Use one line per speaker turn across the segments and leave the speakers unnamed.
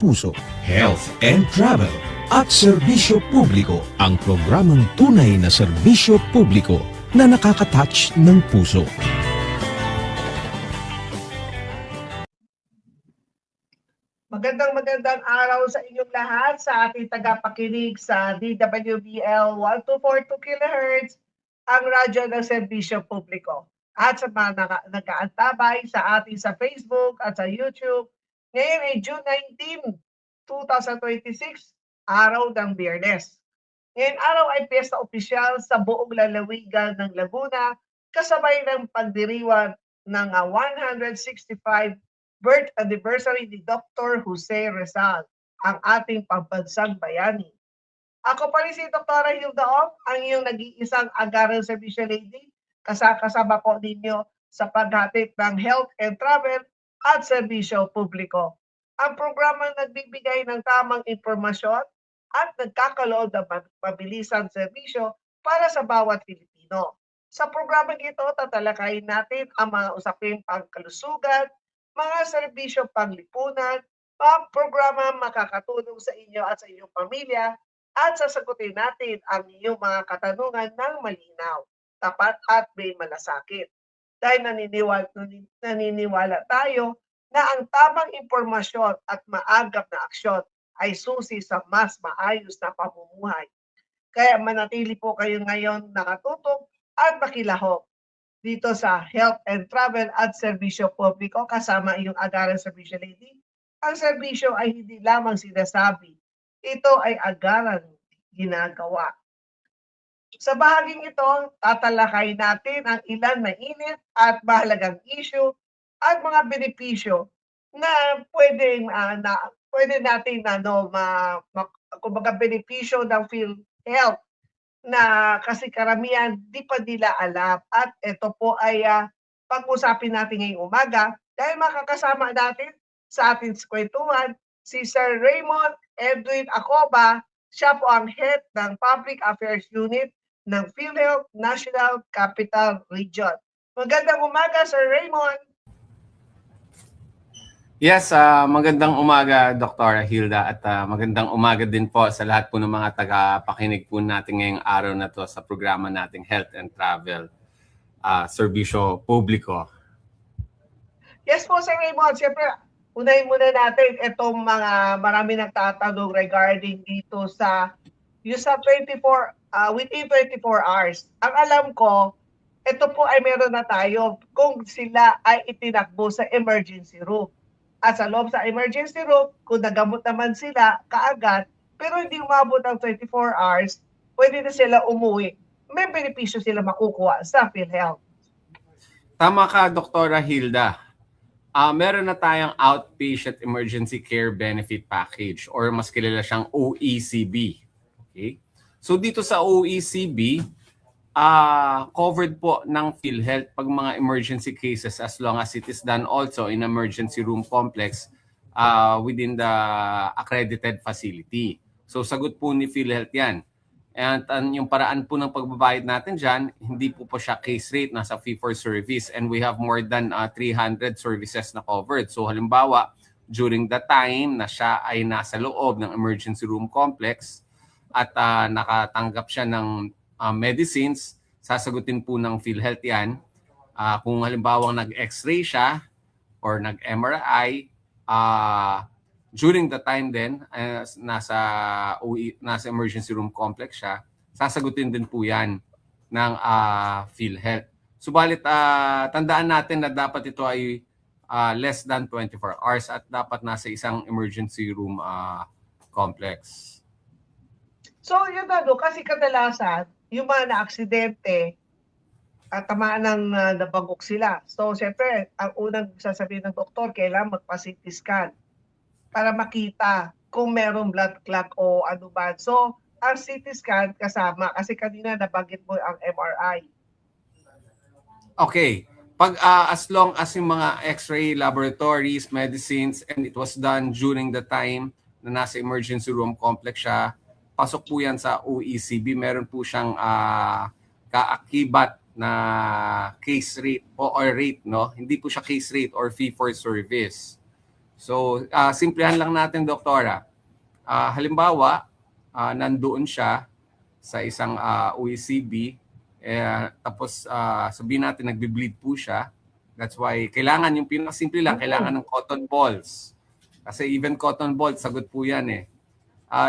puso, health and travel, at serbisyo publiko, ang programang tunay na serbisyo publiko na nakaka-touch ng puso.
Magandang araw sa inyong lahat sa ating tagapakinig sa DWBL 1242 kHz, ang radyo ng serbisyo publiko. At sa mga nag-aantabay sa ating sa Facebook at sa YouTube, ngayon ay June 19, 2026, araw ng Biyernes. Ngayon araw ay piyesta opisyal sa buong lalawigan ng Laguna, kasabay ng pagdiriwang ng 165 birth anniversary ni Dr. Jose Rizal, ang ating pambansang bayani. Ako pa rin si Dr. Hilda Ong, ang iyong nag-iisang Agaran Servicio Lady, kasama po ninyo sa paghatid ng health and travel at serbisyo publiko. Ang programang nagbibigay ng tamang impormasyon at nagkakaloob ng mabilisang serbisyo para sa bawat Pilipino. Sa programang ito, tatalakayin natin ang mga usaping pangkalusugan, mga serbisyo panglipunan, mga programa makakatulong sa inyo at sa inyong pamilya, at sasagutin natin ang inyong mga katanungan ng malinaw, tapat at may malasakit. Dahil naniniwala tayo na ang tamang impormasyon at maagap na aksyon ay susi sa mas maayos na pamumuhay. Kaya manatili po kayo ngayon nakatutok at makilahok dito sa Health and Travel at Serbisyo Publiko kasama iyong Agaran Servicio Lady. Ang serbisyo ay hindi lamang sinasabi, ito ay agaran ginagawa. Sa bahaging ito, tatalakay natin ang ilan na init at mahalagang issue at mga benepisyo na pwede natin kumbaga benepisyo ng PhilHealth na kasi karamihan di pa nila alam, at ito po ay pag-usapin natin ngayong umaga dahil makakasama natin sa ating kwentuhan si Sir Raymond Edwin Acoba. Siya po ang head ng Public Affairs Unit ng PhilHealth National Capital Region. Magandang umaga, Sir Raymond.
Yes, magandang umaga, Dr. Hilda, at magandang umaga din po sa lahat po ng mga tagapakinig po natin ngayong araw na to sa programa nating Health and Travel, Serbisyo Publiko.
Yes po, Sir Raymond. Siyempre, unahin muna natin itong mga marami nagtatanong regarding dito sa yung sa 24, within 24 hours. Ang alam ko, ito po ay meron na tayo kung sila ay itinakbo sa emergency room. At sa loob sa emergency room, kung nagamot naman sila kaagad, pero hindi umabot ang 24 hours, pwede na sila umuwi. May benepisyo sila makukuha sa PhilHealth.
Tama ka, Dr. Hilda. Meron na tayong Outpatient Emergency Care Benefit Package or mas kilala siyang OECB. Okay? So dito sa OECB, covered po ng PhilHealth pag mga emergency cases as long as it is done also in emergency room complex within the accredited facility. So sagot po ni PhilHealth yan. And yung paraan po ng pagbabayad natin dyan, hindi po siya case rate, nasa fee for service, and we have more than 300 services na covered. So halimbawa, during the time na siya ay nasa loob ng emergency room complex at nakatanggap siya ng medicines, sasagutin po ng PhilHealth yan. Kung halimbawa nag-x-ray siya or nag-MRI, during the time din, nasa emergency room complex siya, sasagutin din po yan ng PhilHealth. Subalit, tandaan natin na dapat ito ay less than 24 hours at dapat nasa isang emergency room complex.
So, yun kasi kadalasan, yung mga na-aksidente at tamaan ng nabagok sila. So, siyempre, ang unang sasabihin ng doktor, kailangan magpa-CT scan para makita kung merong blood clot o ano ba. So, ang CT scan kasama, kasi kanina nabanggit mo ang MRI.
Okay. Pag as long as yung mga x-ray laboratories, medicines, and it was done during the time na nasa emergency room complex siya, pasok po yan sa OECB. Meron po siyang kaakibat na case rate or rate, no? Hindi po siya case rate or fee for service. So, simplihan lang natin, Doktora. Halimbawa, nandoon siya sa isang OECB, tapos sabihin natin nagbe-bleed po siya. That's why kailangan yung pinakasimple lang, kailangan ng cotton balls. Kasi even cotton balls, sagot po yan eh.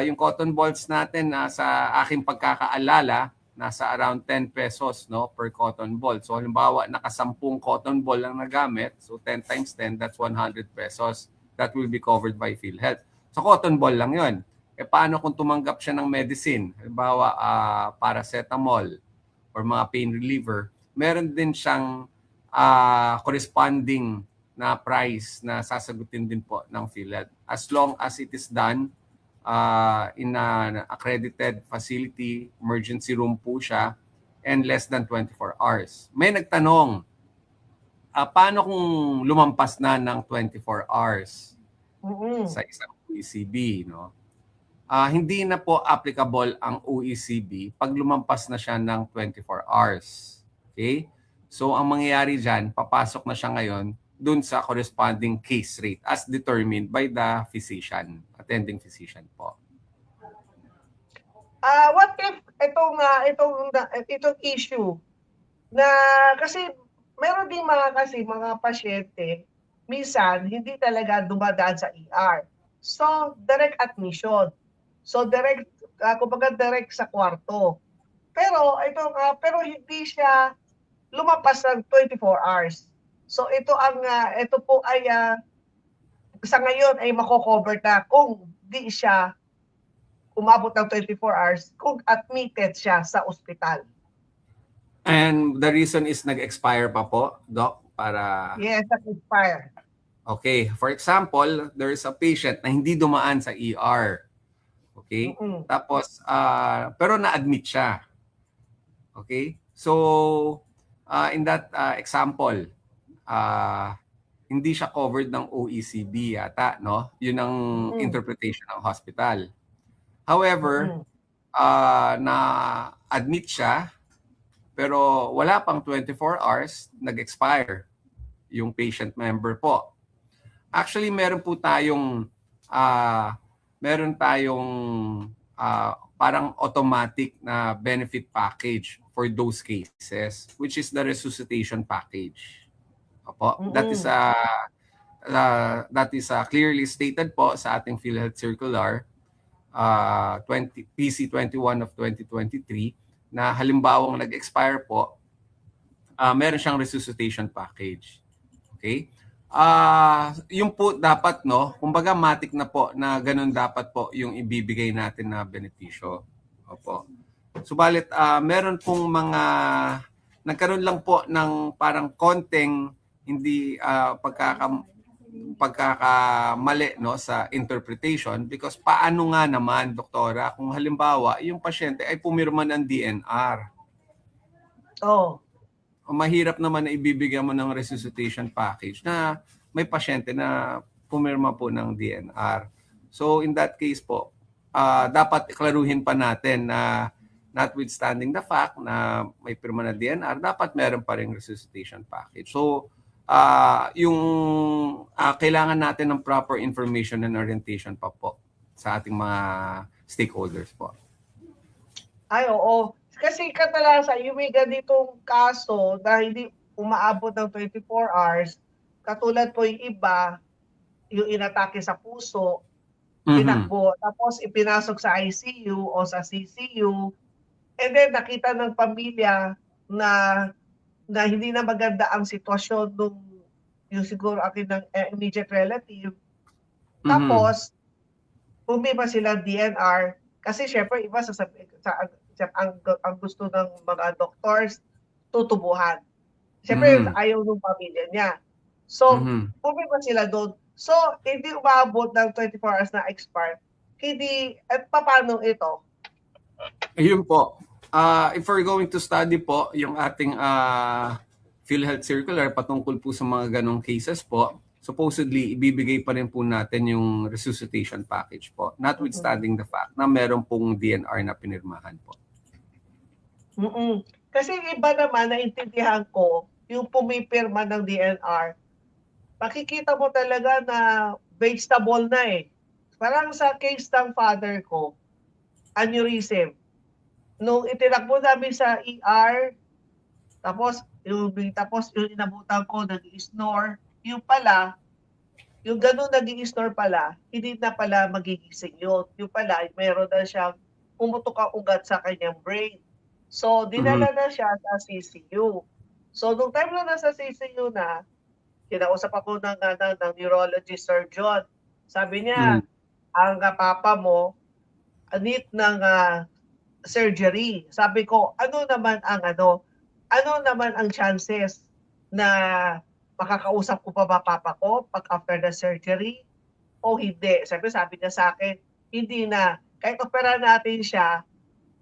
Yung cotton balls natin, sa aking pagkakaalala, nasa around 10 pesos no, per cotton ball. So halimbawa, nakasampung cotton ball lang nagamit, so 10 times 10, that's 100 pesos. That will be covered by PhilHealth. So cotton ball lang yun. Paano kung tumanggap siya ng medicine? Halimbawa, paracetamol or mga pain reliever, meron din siyang corresponding na price na sasagutin din po ng PhilHealth. As long as it is done in an accredited facility, emergency room po siya, and less than 24 hours. May nagtanong, paano kung lumampas na ng 24 hours sa isang OECB, no? Hindi na po applicable ang OECB pag lumampas na siya ng 24 hours. Okay? So, ang mangyayari dyan, papasok na siya ngayon dun sa corresponding case rate as determined by the physician, attending physician po.
What if itong issue na kasi meron din mga pasyente minsan hindi talaga dumadaan sa ER. So, direct admission. So kumbaga direct sa kwarto. Pero pero hindi siya lumampas ng 24 hours. So ito po ay sa ngayon ay mako-cover na kung di siya umabot ng 24 hours kung admitted siya sa ospital.
And the reason is nag-expire pa po, Doc, para...
Yes, nag-expire.
Okay, for example, there is a patient na hindi dumaan sa ER. Okay? Tapos, pero na-admit siya. Okay? So, in that example, hindi siya covered ng OECB yata, no? Yun ang interpretation ng hospital. However, na-admit siya, pero wala pang 24 hours, nag-expire yung patient member po. Actually, meron tayong parang automatic na benefit package for those cases, which is the resuscitation package. Opo, that is clearly stated po sa ating PhilHealth Circular PC21 of 2023 na halimbawang nag-expire po, meron siyang resuscitation package. Okay? Yung po dapat, no, kumbaga matik na po na ganun dapat po yung ibibigay natin na benepisyo. Opo. Subalit, meron pong nagkaroon lang po ng parang konting hindi pagkakamali no, sa interpretation because paano nga naman, doktora, kung halimbawa yung pasyente ay pumirma ng DNR. Mahirap naman na ibibigyan mo ng resuscitation package na may pasyente na pumirma po ng DNR. So in that case po, dapat iklaruhin pa natin na notwithstanding the fact na may pirma na DNR, dapat meron pa rin resuscitation package. So yung kailangan natin ng proper information and orientation pa po sa ating mga stakeholders po.
Ay, oo. Kasi kadalasan, yung may ganitong kaso na hindi umaabot ng 24 hours, katulad po yung iba, yung inatake sa puso, tinakbo, tapos ipinasok sa ICU o sa CCU, and then nakita ng pamilya na hindi na maganda ang sitwasyon nung yung siguro akin ng immediate relative. Tapos, pumirma sila DNR, kasi syempre iba ang gusto ng mga doctors, tutubuhan. Siyempre, ayaw ng pamilya niya. So, pumirma sila doon. So, hindi umabot ng 24 hours na expire. At paano ito?
Ayun po. If we're going to study po yung ating PhilHealth Circular patungkol po sa mga ganong cases po, supposedly, ibibigay pa rin po natin yung resuscitation package po, notwithstanding the fact na meron pong DNR na pinirmahan po.
Kasi iba naman, naintindihan ko, yung pumipirma ng DNR, makikita mo talaga na vegetable na eh. Parang sa case ng father ko, aneurysm. Nung itinakbo namin sa ER, tapos yung inabutan ko, nag-snore, yung pala, yung ganun nag-snore pala, hindi na pala magigising yun. Yung pala, meron na siyang pumutok ang ugat sa kanyang brain. So, dinala na siya sa CCU. So, nung time na nasa CCU na, kinausap ako ng neurologist surgeon. Sabi niya, ang papa mo, need ng surgery. Sabi ko, ano naman ang chances na makakausap ko pa ba papa ko pag after the surgery o hindi? Sabi niya sa akin, hindi na. Kahit opera natin siya,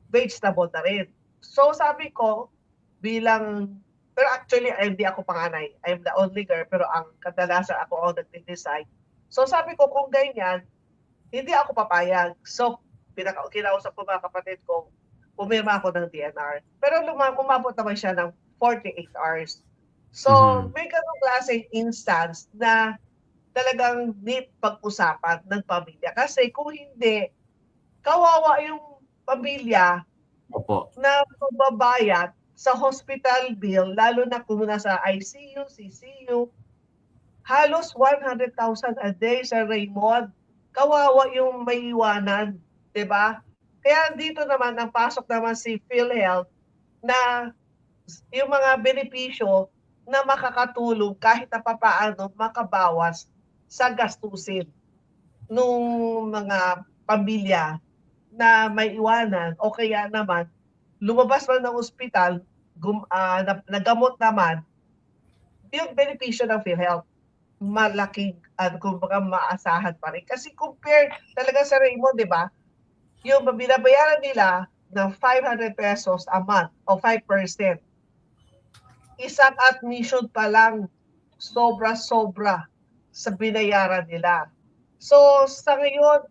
vegetable na rin. So sabi ko, pero actually, hindi ako panganay. I'm the only girl, pero ang kadalasan ako ang nag-decide. So sabi ko, kung ganyan, hindi ako papayag. So, kinausap ko mga kapatid ko, pumirma ako ng DNR. Pero umabot naman siya ng 48 hours. So, may ganong klaseng instance na talagang need pag-usapan ng pamilya. Kasi kung hindi, kawawa yung pamilya na magbabayad sa hospital bill, lalo na kung nasa ICU, CCU, halos 100,000 a day sa Raymond. Kawawa yung may iwanan, di ba? Kaya dito naman, ang pasok naman si PhilHealth na yung mga benepisyo na makakatulong kahit na papaano makabawas sa gastusin nung mga pamilya na may iwanan o kaya naman lumabas man ng ospital, nagamot naman, yung benepisyo ng PhilHealth, malaking, kumbaga maasahan pa rin. Kasi compare talaga sa Raymond, di ba? Yung binabayaran nila ng 500 pesos a month o 5%, isang admission pa lang, sobra-sobra sa binayaran nila. So, sa ngayon,